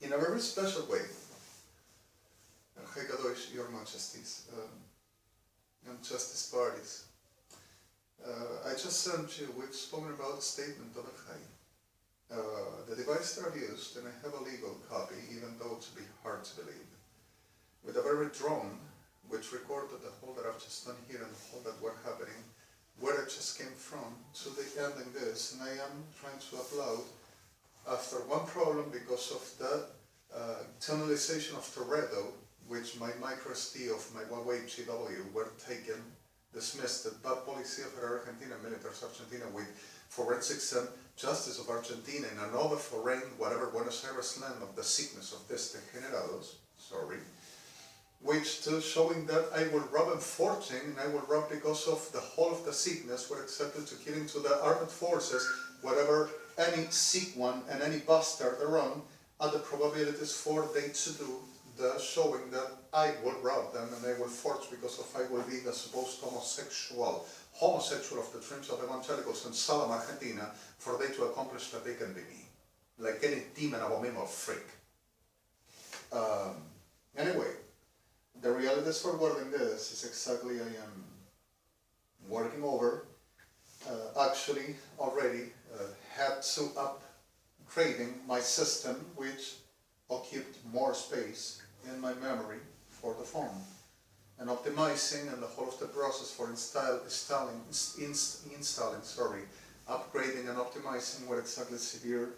In a very special way, JHA'I KADOISH, Your Majesties, and Justice Parties, I just sent you, we've spoken about the statement of JHA'I. The device that I've used, and I have a legal copy, even though it would be hard to believe, with a very drone, which recorded the whole that I've just done here and the whole that were happening, where it just came from to the ending this, and I am trying to upload after one problem because of the tunnelization of Toretto, which my micro SD of my Huawei GW were taken, dismissed, the bad policy of Argentina, militaries Argentina with forensics and justice of Argentina in another foreign, whatever Buenos Aires land of the sickness of this degenerados, sorry, which to showing that I will rob and fortune, and I will rob because of the whole of the sickness were accepted to give into the armed forces, whatever any sick one and any bastard around, are the probabilities for they to do the showing that I will rob them and I will forge because of I will be the supposed homosexual of the dreams of evangelicals in Salam, Argentina, for they to accomplish that they can be me, like any demon abominable freak. Anyway, the realities for wording this is exactly I am working over. Actually, already had to upgrading my system, which occupied more space in my memory for the phone, and optimizing and the whole of the process for installing, upgrading and optimizing were exactly severe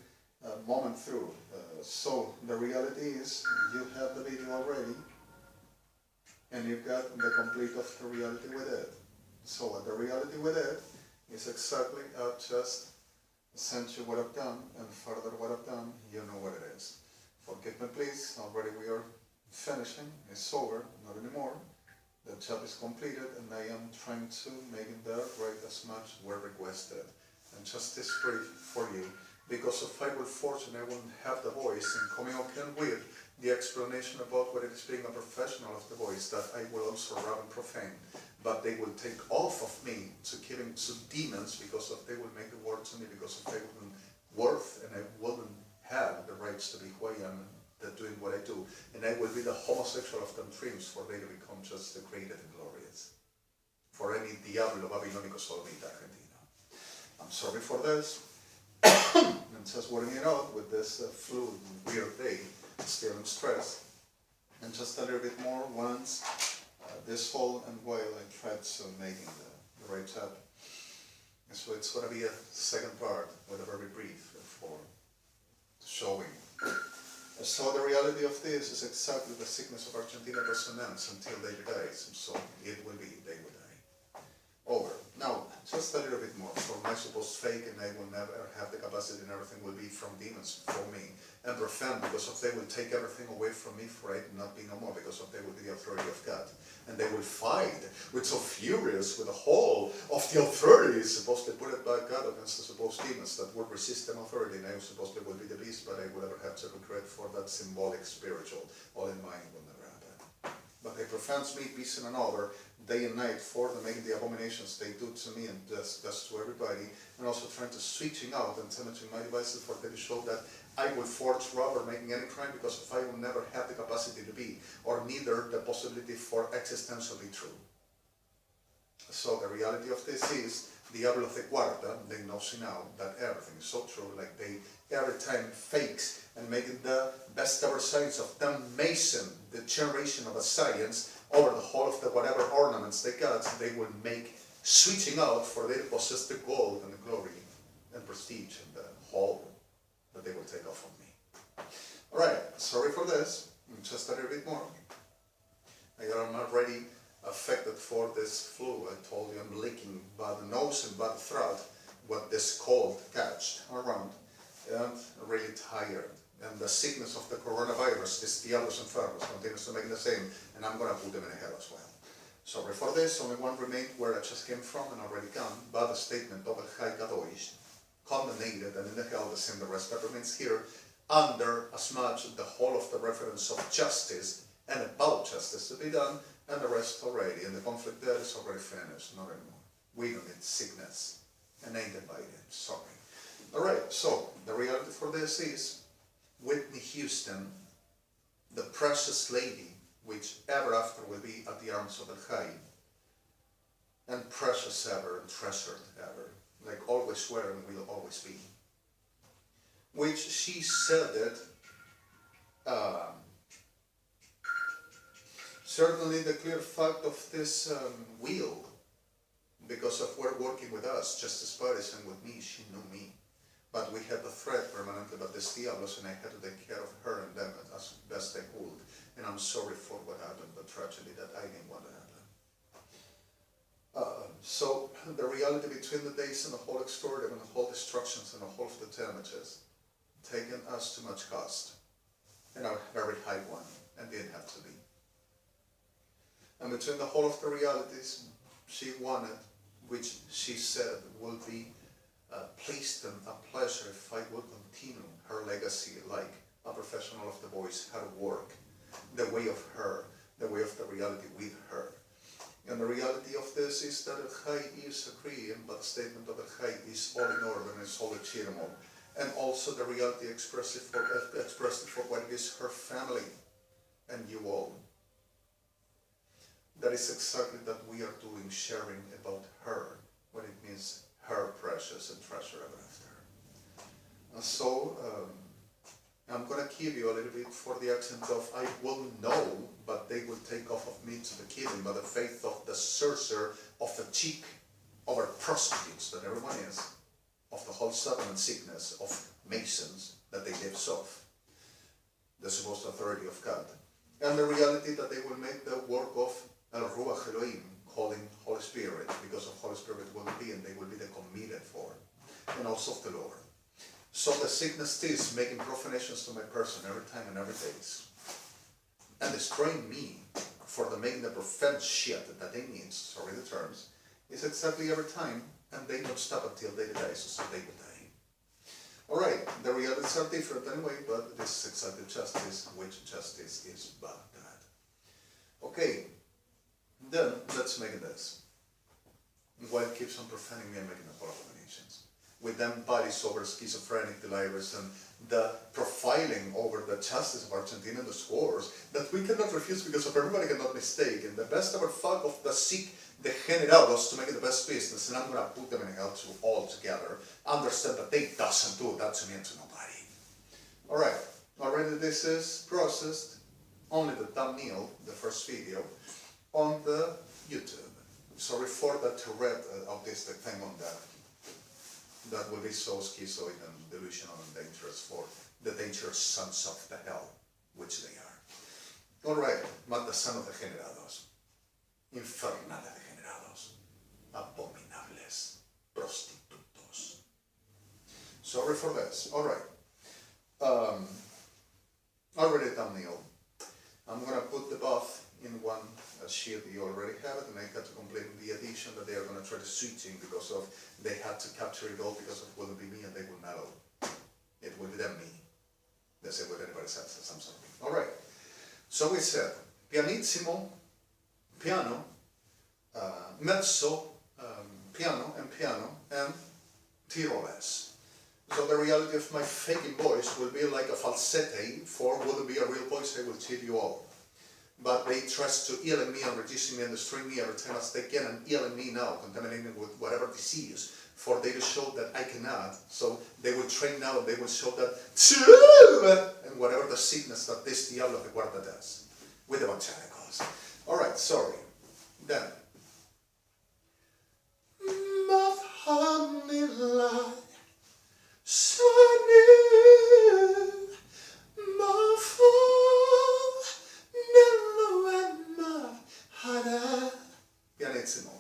moment through. So the reality is, you have the video already, and you've got the complete of the reality with it. So the reality with it is exactly, I've just sent you what I've done, and further what I've done, you know what it is. Forgive me please, already we are finishing, it's over, not anymore. The job is completed, and I am trying to make it there right as much were requested. And just this brief for you, because if I will fortune, I wouldn't have the voice in coming up with the explanation about what it is being a professional of the voice, that I will also rob and profane. But they will take off of me to giving to demons because of they will make the word to me because of they wouldn't worth and I wouldn't have the rights to be who I am and doing what I do. And I will be the homosexual of them dreams for they to become just the great and glorious. For any diablo babilónico solomita Argentina. I'm sorry for this. I'm just working it out with this flu weird day, still in stress. And just a little bit more once this fall and while I tried to making the right job. And so it's going to be a second part with a very brief for showing. So the reality of this is exactly the sickness of Argentina resonance until they dies, and so it will be, they will die. Over. Now, just a little bit more. For my supposed fake, and I will never have the capacity and everything will be from demons for me. And profane, because of they will take everything away from me for it not be no more, because of they will be the authority of God. And they will fight with so furious with the whole of the authorities supposed to put it by God against the supposed demons that would resist an authority, and I was supposed to will be the beast, but I will never have to regret for that symbolic spiritual. All in mind will never happen. But they profans me, peace and another, day and night for them making the abominations they do to me and does to everybody, and also trying to switching out and damaging my devices for them to show that I will forge robber making any crime because if I will never have the capacity to be, or neither the possibility for existentially true. So the reality of this is, Diablo de Cuarta, they know now that everything is so true, like they every time fakes and making the best ever science of them Mason, the generation of a science, over the whole of the whatever ornaments they got, they will make switching out for they possess the gold and the glory and prestige and the whole that they will take off of me. Alright, sorry for this, just a little bit more. I am already affected for this flu. I told you I'm leaking by the nose and by the throat what this cold catched around, and really tired. And the sickness of the coronavirus, this diablos enfermos, continues to make the same, and I'm going to put them in hell as well. Sorry for this, only one remained where I just came from and already gone, but the statement of JHA'I KADOISH, condemnated and in the hell the same the rest that remains here, under as much the whole of the reference of justice and about justice to be done, and the rest already, and the conflict there is already finished, not anymore. We don't need sickness, and ain't invited, sorry. Alright, so the reality for this is Whitney Houston, the precious lady, which ever after will be at the arms of LIAISON, and precious ever and treasured ever, like always were and will always be. Which she said that certainly the clear fact of this will, because of her working with us, Justice Parties, and with me, she knew me. But we had the threat permanently about this Diablos, and I had to take care of her and them as best I could. And I'm sorry for what happened, the tragedy that I didn't want to happen. So the reality between the days and the whole extortion and the whole destructions and the whole of the damages taken us too much cost, and a very high one, and didn't have to be. And between the whole of the realities she wanted, which she said will be pleased and a pleasure if I would continue her legacy like a professional of the voice, her work, the way of her, the way of the reality with her. And the reality of this is that LIAISON is agreeing, but the statement of LIAISON is all in order and is all legitimate. And also the reality expressed for what is her family and you all. That is exactly that we are doing, sharing about her, what it means, her precious and treasure ever after. And so, I'm going to give you a little bit for the accent of I will know, but they will take off of me to the killing by the faith of the sorcerer of the cheek over prostitutes that everyone is, of the whole sudden sickness of Masons that they live off, the supposed authority of God, and the reality that they will make the work of El Ruach Elohim, calling Holy Spirit, because of Holy Spirit will be, and they will be the committed for, and also of the Lord. So the sickness is making profanations to my person every time and every day, and destroying me for the making the profane shit that they need, sorry the terms, is exactly every time, and they don't stop until they die, so they will die. Alright, the realities are different anyway, but this is exactly justice, which justice is but that. Okay, then let's make this. While it keeps on profaning me and making a lot of abominations. With them bodies over schizophrenic delirious and the profiling over the justice of Argentina and the scores that we cannot refuse because of everybody cannot mistake. And the best ever fuck of the sick degenerados to make it the best business, and I'm going to put them in hell to all together. Understand that they doesn't do that to me and to nobody. Alright, already this is processed, only the thumbnail, the first video, on the YouTube. Sorry for the Tourette autistic thing on that. That will be so schizoid and delusional and dangerous for the dangerous sons of the hell, which they are. Alright, maldasanos degenerados, infernales degenerados, abominables, prostitutos. Sorry for this. Alright. Already thumbnail. I'm going to put the buff in one sheet. You already have it, and I had to complete the edition that they are going to try to switching because of they had to capture it all because it wouldn't be me and they will mellow. It will be them me. They say what anybody says, some sort of thing. Alright. So we said pianissimo, piano, mezzo, piano, and tiroles. So the reality of my faking voice will be like a falsette, for will it be a real voice, I will cheat you all. But they trust to ill in me and reducing me and destroying me every time as they can, and ill in me now, contaminating me with whatever disease, for they to show that I cannot. So they will train now and they will show that, and whatever the sickness that this Diablo de Guarda does, with evangelicals. Alright, sorry. Then. Pianissimo.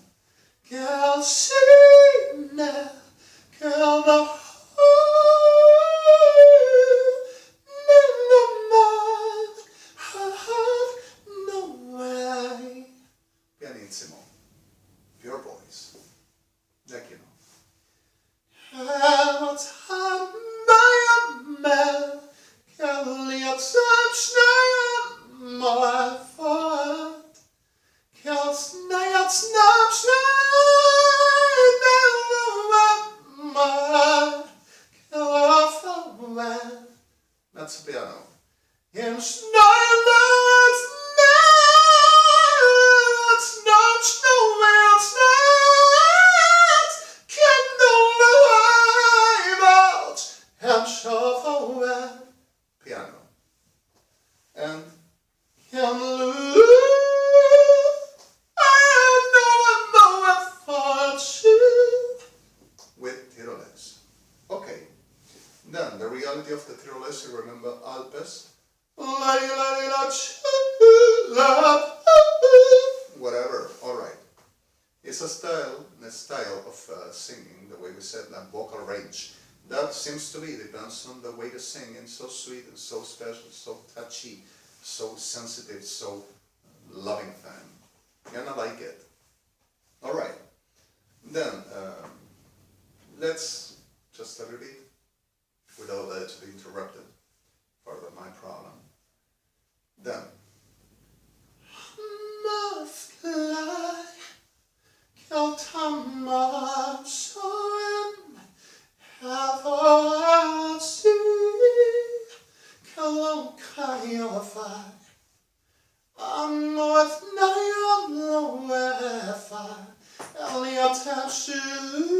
Pianissimo. Pure voice. Like you know. mezzo piano. In Snowlands, nuts, nuts, Snowlands, nuts, candle arrivals, and shuffle piano. And can lose. With Tirolese. Okay. Then the reality of the Tirolese, you remember Alpes? Whatever, alright. It's a style of singing, the way we said, like vocal range. That seems to be, depends on the way to sing, and so sweet and so special, so touchy, so sensitive, so loving thing. You're gonna like it. Alright. Then, let's just a little bit, without that to be interrupted, further my problem. Then, must lie, kill time up, so have I see, kill fire. I'm with no weather, Elliot and shoe,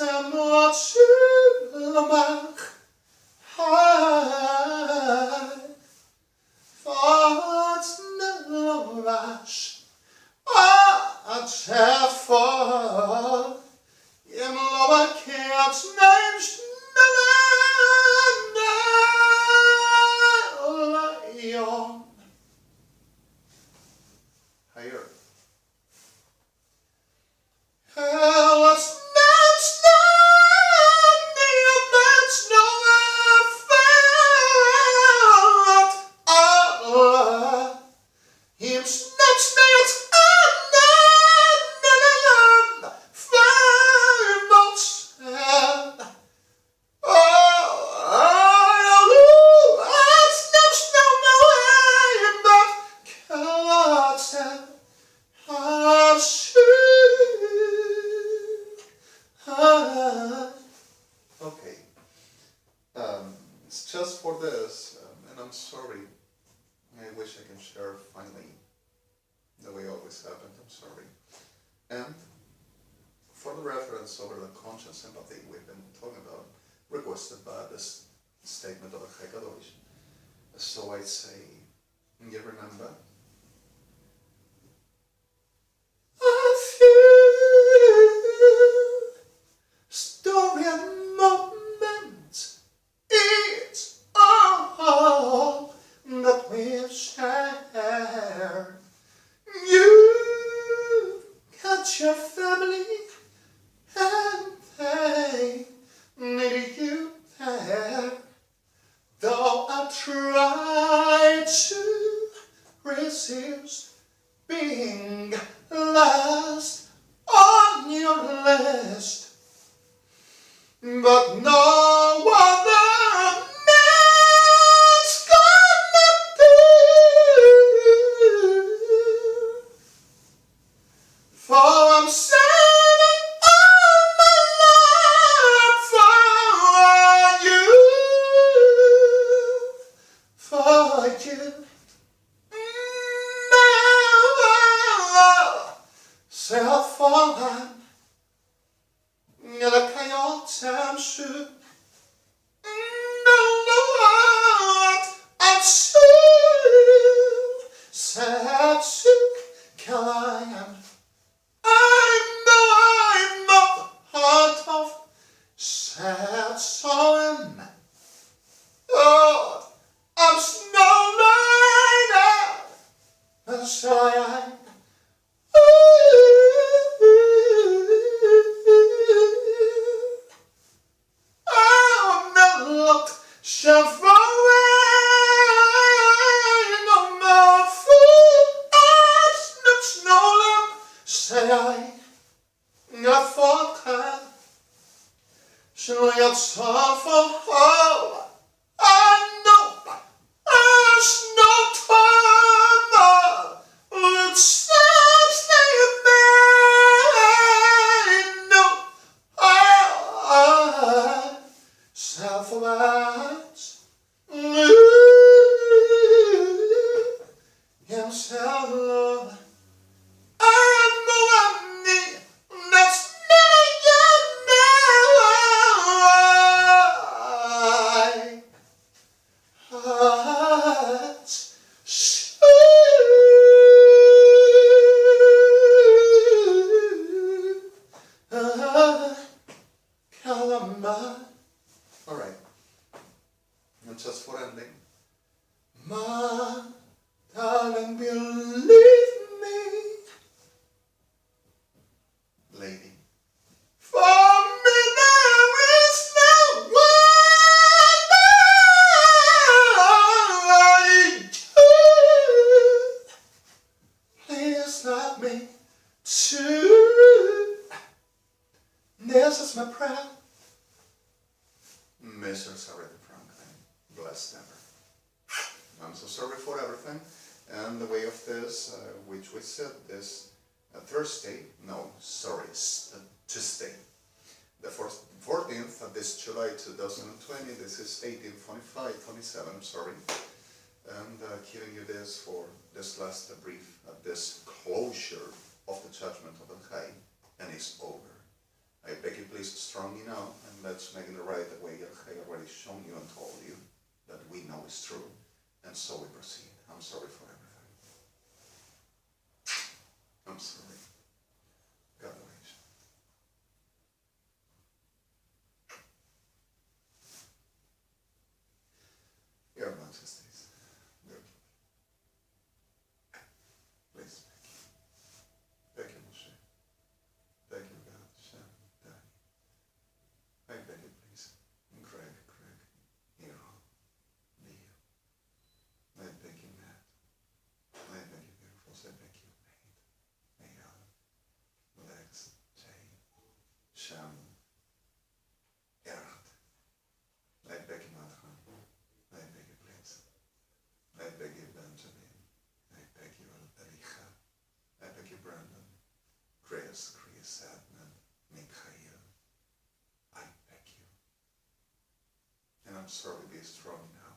I'm not sure, high, thoughts no rush, a chair for, in lower cats names, lion. Higher. Let's just for this, and I'm sorry, I wish I can share finally the way it always happened, I'm sorry. And for the reference over the conscious empathy we've been talking about, requested by this statement of JHA'I KADOISH. So I say, you remember? A few story and moments, it's all that we've shared. You got your family and they need you there. Though I try to resist being last on your list, but no other man's gonna do. For I'm saving all my life for you. Self-fallen, like I all time should. No, I'm so sad to climb. I'm not part of sad soul. Oh, I'm snowlight, so I am. Shall far away no more food as no snowland, say I thought shall I suffer all I know as no time let's stay a man no self away. my. Alright. And just for ending. My darling, believe me, lady. For me there is no one like you. Please love me too. This is my prayer. Mr. Sorry Frank, I'm blessed ever. I'm so sorry for everything. And the way of this, which we said this Thursday, no, sorry, Tuesday, the 14th of this July 2020, this is 18:25:27, I'm sorry, and giving you this for this last brief, this closure of the judgment of El-Jai, and it's over. I beg you please strongly now, and let's make it the right way El-Jai already shown you and told you that we know is true, and so we proceed. I'm sorry for everything. I'm sorry. Kadoish. Your Majesties, good. Please, thank you, Moshe. Thank you, God, Shem, Danny. I beg you, please, Greg, Hero, Leo. I beg you, Matt. I beg you, beautiful. I beg you, Nate, Mayan, Lex, Jay, Shem, Erhard. I beg you, Madhan. I beg you, please. I beg you, Benjamin. I beg you, Elishel. I beg you, Brandon, Chris, Edmund, Mikhail. I beg you. And I'm sorry, be strong now.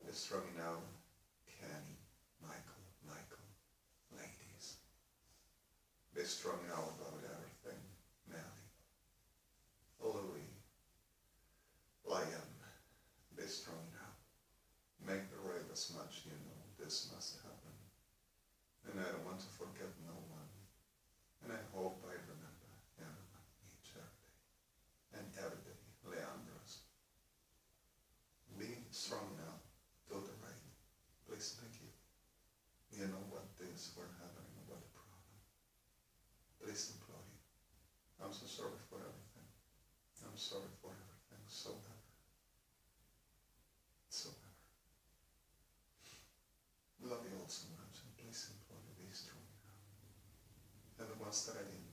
Be strong now, Kenny, Michael, ladies. Be strong now about everything, Nelly, Louis, Liam. Be strong now. Make the right as much you know this must happen. And I don't want to forget no one. And I hope I remember everyone, each every day. And every day, Leandros. Be strong now. Do the right. Please, thank you. You know what things were happening, what the problem. Please implore you. I'm so sorry for everything. I'm sorry for everything. So ever. So ever. Love you all so much. And please implore you, be strong now. And the ones that I didn't